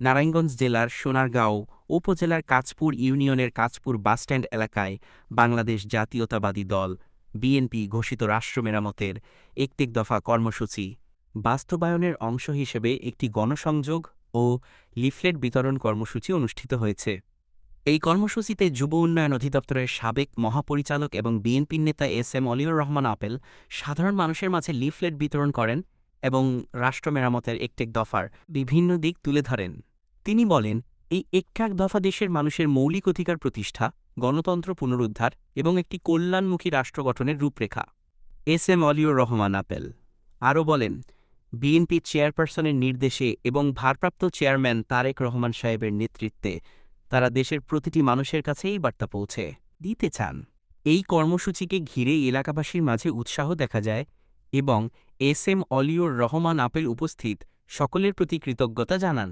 নারায়ণগঞ্জ জেলার সোনারগাঁও উপজেলার কাঁচপুর ইউনিয়নের কাঁচপুর বাসস্ট্যান্ড এলাকায় বাংলাদেশ জাতীয়তাবাদী দল বিএনপি ঘোষিত রাষ্ট্র মেরামতের ১ দফা কর্মসূচি বাস্তবায়নের অংশ হিসেবে একটি গণসংযোগ ও লিফলেট বিতরণ কর্মসূচি অনুষ্ঠিত হয়েছে। এই কর্মসূচিতে যুব উন্নয়ন অধিদপ্তরের সাবেক মহাপরিচালক এবং বিএনপির নেতা এস.এম. অলিউর রহমান আপেল সাধারণ মানুষের মাঝে লিফলেট বিতরণ করেন এবং রাষ্ট্র মেরামতের ১ দফার বিভিন্ন দিক তুলে ধরেন। তিনি বলেন, এই ১ দফা দেশের মানুষের মৌলিক অধিকার প্রতিষ্ঠা, গণতন্ত্র পুনরুদ্ধার এবং একটি কল্যাণমুখী রাষ্ট্র গঠনের রূপরেখা। এস.এম. অলিউর রহমান আপেল আরও বলেন, বিএনপি চেয়ারপারসনের নির্দেশে এবং ভারপ্রাপ্ত চেয়ারম্যান তারেক রহমান সাহেবের নেতৃত্বে তারা দেশের প্রতিটি মানুষের কাছে এই বার্তা পৌঁছে দিতে চান। এই কর্মসূচিকে ঘিরে এলাকাবাসীর মাঝে উৎসাহ দেখা যায় এবং এস.এম. অলিউর রহমান আপেল উপস্থিত সকলের প্রতি কৃতজ্ঞতা জানান।